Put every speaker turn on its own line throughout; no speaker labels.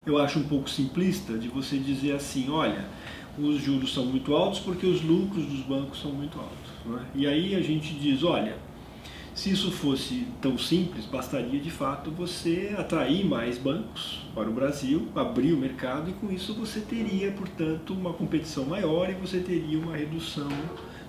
eu acho um pouco simplista de você dizer assim, olha, os juros são muito altos porque os lucros dos bancos são muito altos. Não é? E aí a gente diz, olha, se isso fosse tão simples, bastaria de fato você atrair mais bancos para o Brasil, abrir o mercado e com isso você teria, portanto, uma competição maior e você teria uma redução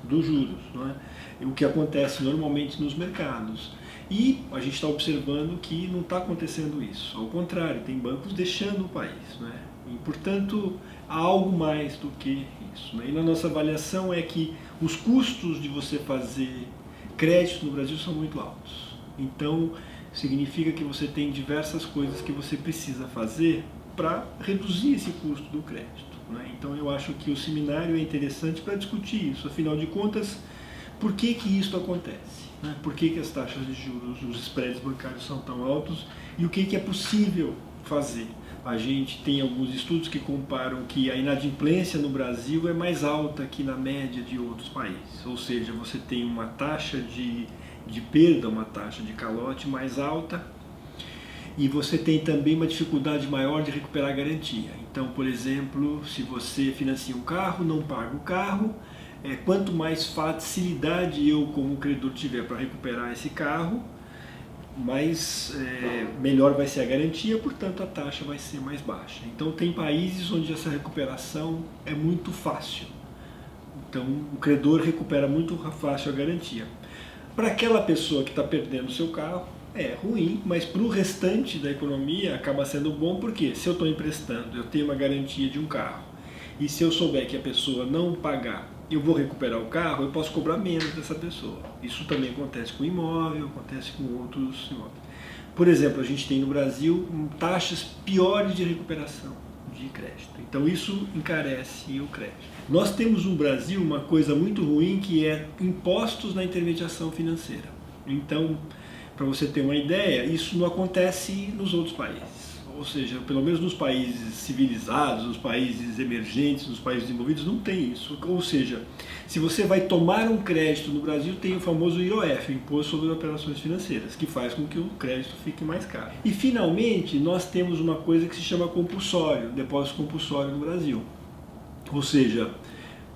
dos juros, não é? O que acontece normalmente nos mercados. E a gente está observando que não está acontecendo isso. Ao contrário, tem bancos deixando o país, né? E, portanto, há algo mais do que isso, né? E na nossa avaliação é que os custos de você fazer crédito no Brasil são muito altos. Então, significa que você tem diversas coisas que você precisa fazer para reduzir esse custo do crédito, né? Então, eu acho que o seminário é interessante para discutir isso. Afinal de contas, por que isso acontece? Né? Por que as taxas de juros, os spreads bancários são tão altos e o que é possível fazer? A gente tem alguns estudos que comparam que a inadimplência no Brasil é mais alta que na média de outros países. Ou seja, você tem uma taxa de perda, uma taxa de calote mais alta e você tem também uma dificuldade maior de recuperar a garantia. Então, por exemplo, se você financia um carro, não paga o carro, quanto mais facilidade eu como credor tiver para recuperar esse carro, melhor vai ser a garantia, portanto a taxa vai ser mais baixa. Então tem países onde essa recuperação é muito fácil. Então o credor recupera muito fácil a garantia. Para aquela pessoa que está perdendo o seu carro, é ruim, mas para o restante da economia acaba sendo bom, porque se eu estou emprestando, eu tenho uma garantia de um carro, e se eu souber que a pessoa não pagar, eu vou recuperar o carro, eu posso cobrar menos dessa pessoa. Isso também acontece com imóvel, acontece com outros imóveis. Por exemplo, a gente tem no Brasil taxas piores de recuperação de crédito. Então isso encarece o crédito. Nós temos no Brasil uma coisa muito ruim que é impostos na intermediação financeira. Então, para você ter uma ideia, isso não acontece nos outros países. Ou seja, pelo menos nos países civilizados, nos países emergentes, nos países desenvolvidos, não tem isso. Ou seja, se você vai tomar um crédito no Brasil, tem o famoso IOF, Imposto sobre Operações Financeiras, que faz com que o crédito fique mais caro. E, finalmente, nós temos uma coisa que se chama compulsório, depósito compulsório no Brasil. Ou seja,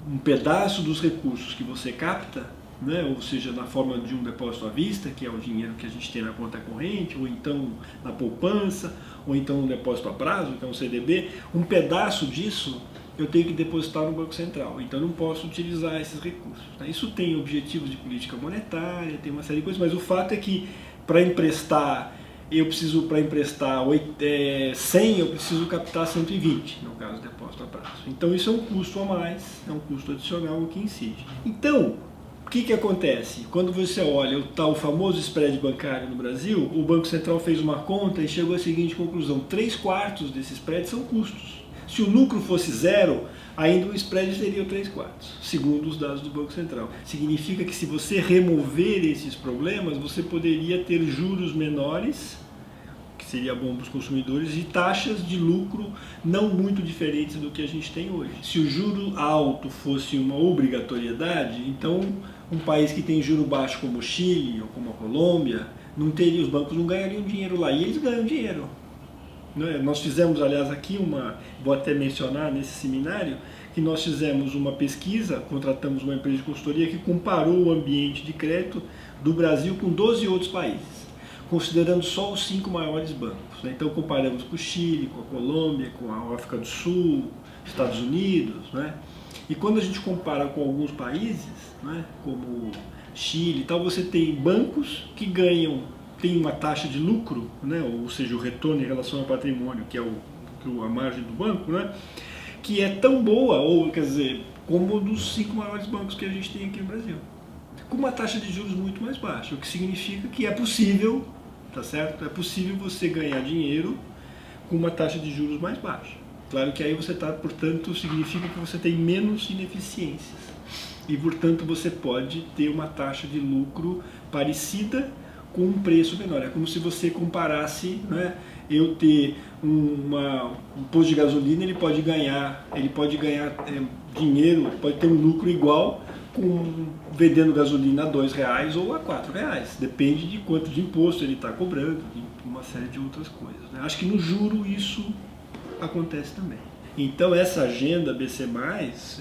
um pedaço dos recursos que você capta, né, ou seja, na forma de um depósito à vista, que é o dinheiro que a gente tem na conta corrente, ou então na poupança, ou então no depósito a prazo, que é um CDB, um pedaço disso eu tenho que depositar no Banco Central, então eu não posso utilizar esses recursos. Isso tem objetivos de política monetária, tem uma série de coisas, mas o fato é que para emprestar, para emprestar 100, eu preciso captar 120, no caso do depósito a prazo. Então isso é um custo a mais, é um custo adicional que incide. Então, o que acontece? Quando você olha o famoso spread bancário no Brasil, o Banco Central fez uma conta e chegou à seguinte conclusão: 3/4 desse spread são custos. Se o lucro fosse zero, ainda o spread seria 3/4, segundo os dados do Banco Central. Significa que se você remover esses problemas, você poderia ter juros menores, que seria bom para os consumidores, e taxas de lucro não muito diferentes do que a gente tem hoje. Se o juro alto fosse uma obrigatoriedade, então um país que tem juro baixo como o Chile ou como a Colômbia, os bancos não ganhariam dinheiro lá, e eles ganham dinheiro. Nós fizemos, aliás, aqui vou até mencionar nesse seminário, que nós fizemos uma pesquisa, contratamos uma empresa de consultoria que comparou o ambiente de crédito do Brasil com 12 outros países, considerando só os 5 maiores bancos. Então comparamos com o Chile, com a Colômbia, com a África do Sul, Estados Unidos, né? E quando a gente compara com alguns países, né, como Chile e tal, você tem bancos que tem uma taxa de lucro, né, ou seja, o retorno em relação ao patrimônio, que é a margem do banco, né, que é tão boa, ou quer dizer, como dos 5 maiores bancos que a gente tem aqui no Brasil, com uma taxa de juros muito mais baixa, o que significa que é possível, tá certo? É possível você ganhar dinheiro com uma taxa de juros mais baixa. Claro que aí portanto, significa que você tem menos ineficiências e, portanto, você pode ter uma taxa de lucro parecida com um preço menor. É como se você comparasse, né, eu ter um posto de gasolina, ele pode ganhar dinheiro, pode ter um lucro igual vendendo gasolina a R$2 ou a R$4. Depende de quanto de imposto ele está cobrando, e uma série de outras coisas, né? Acho que no juro isso acontece também. Então essa agenda BC+,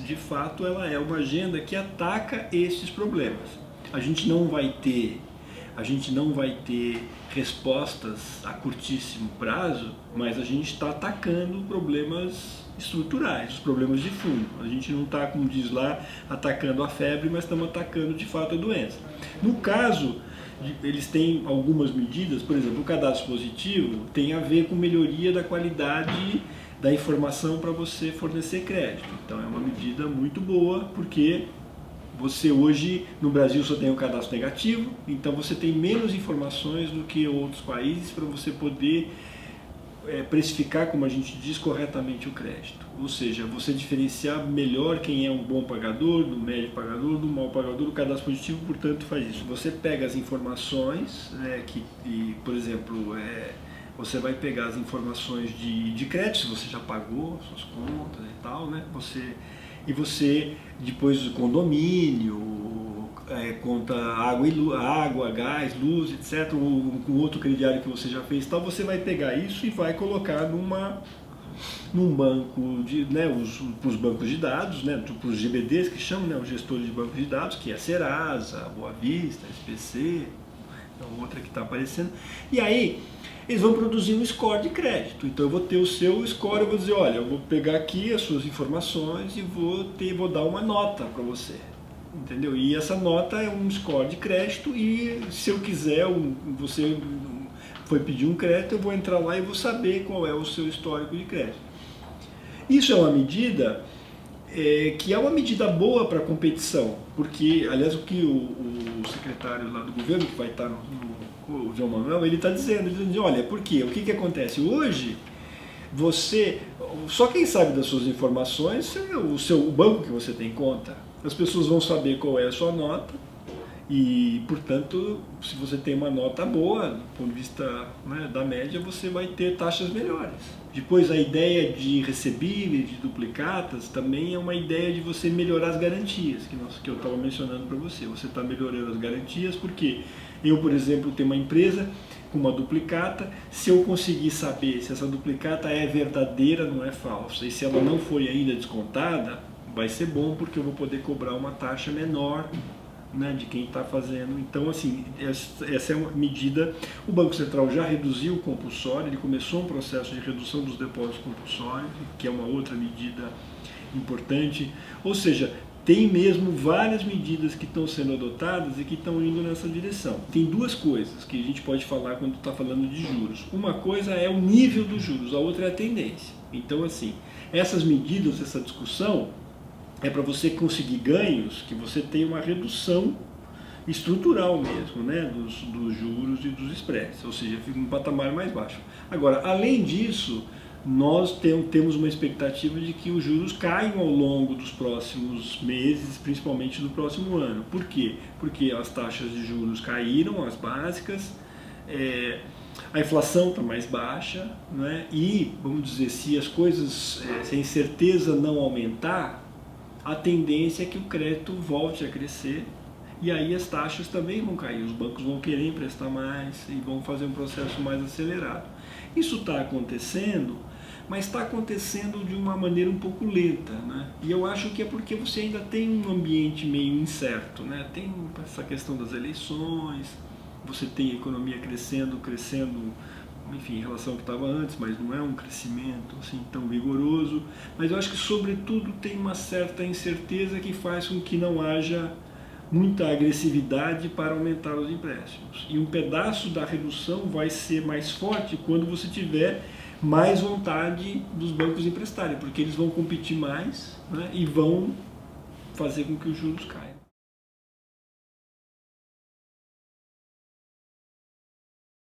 de fato, ela é uma agenda que ataca esses problemas. A gente não vai ter respostas a curtíssimo prazo, mas a gente está atacando problemas estruturais, os problemas de fundo. A gente não está, como diz lá, atacando a febre, mas estamos atacando de fato a doença. No caso, eles têm algumas medidas, por exemplo, o cadastro positivo tem a ver com melhoria da qualidade da informação para você fornecer crédito. Então é uma medida muito boa, porque você hoje no Brasil só tem o cadastro negativo, então você tem menos informações do que outros países para você poder precificar, como a gente diz, corretamente o crédito. Ou seja, você diferenciar melhor quem é um bom pagador, do médio pagador, do mau pagador. O cadastro positivo, portanto, faz isso. Você pega as informações, por exemplo, você vai pegar as informações de crédito, se você já pagou suas contas e tal, né? Você depois do condomínio, conta água, gás, luz, etc., com outro crediário que você já fez, tal, você vai pegar isso e vai colocar num banco, para os bancos de dados, né, para os GBDs que chamam, né, os gestores de bancos de dados, que é a Serasa, Boa Vista, SPC, outra que está aparecendo, e aí eles vão produzir um score de crédito. Então eu vou ter o seu score, eu vou dizer, olha, eu vou pegar aqui as suas informações e vou dar uma nota para você. Entendeu? E essa nota é um score de crédito e se eu quiser, você foi pedir um crédito, eu vou entrar lá e vou saber qual é o seu histórico de crédito. Isso é uma medida que é uma medida boa para a competição, porque, aliás, o que o secretário lá do governo, que vai estar o João Manuel, ele está dizendo, olha, por quê? O que acontece? Hoje, só quem sabe das suas informações é o banco que você tem conta. As pessoas vão saber qual é a sua nota e, portanto, se você tem uma nota boa, do ponto de vista, né, da média, você vai ter taxas melhores. Depois, a ideia de recebíveis, de duplicatas, também é uma ideia de você melhorar as garantias, que eu estava mencionando para você. Você está melhorando as garantias porque eu, por exemplo, tenho uma empresa com uma duplicata, se eu conseguir saber se essa duplicata é verdadeira, não é falsa, e se ela não foi ainda descontada, vai ser bom porque eu vou poder cobrar uma taxa menor, né, de quem está fazendo. Então, assim, essa é uma medida. O Banco Central já reduziu o compulsório, ele começou um processo de redução dos depósitos compulsórios, que é uma outra medida importante. Ou seja, tem mesmo várias medidas que estão sendo adotadas e que estão indo nessa direção. Tem duas coisas que a gente pode falar quando está falando de juros. Uma coisa é o nível dos juros, a outra é a tendência. Então, assim, essas medidas, essa discussão, é para você conseguir ganhos que você tenha uma redução estrutural mesmo, né, dos juros e dos spreads, ou seja, fica um patamar mais baixo. Agora, além disso, nós temos uma expectativa de que os juros caiam ao longo dos próximos meses, principalmente do próximo ano. Por quê? Porque as taxas de juros caíram, as básicas, a inflação está mais baixa, né, e, vamos dizer, se a incerteza não aumentar, a tendência é que o crédito volte a crescer e aí as taxas também vão cair, os bancos vão querer emprestar mais e vão fazer um processo mais acelerado. Isso está acontecendo, mas está acontecendo de uma maneira um pouco lenta, né? E eu acho que é porque você ainda tem um ambiente meio incerto, né? Tem essa questão das eleições, você tem a economia crescendo, enfim, em relação ao que estava antes, mas não é um crescimento assim tão vigoroso. Mas eu acho que, sobretudo, tem uma certa incerteza que faz com que não haja muita agressividade para aumentar os empréstimos. E um pedaço da redução vai ser mais forte quando você tiver mais vontade dos bancos emprestarem, porque eles vão competir mais, né, e vão fazer com que os juros caiam.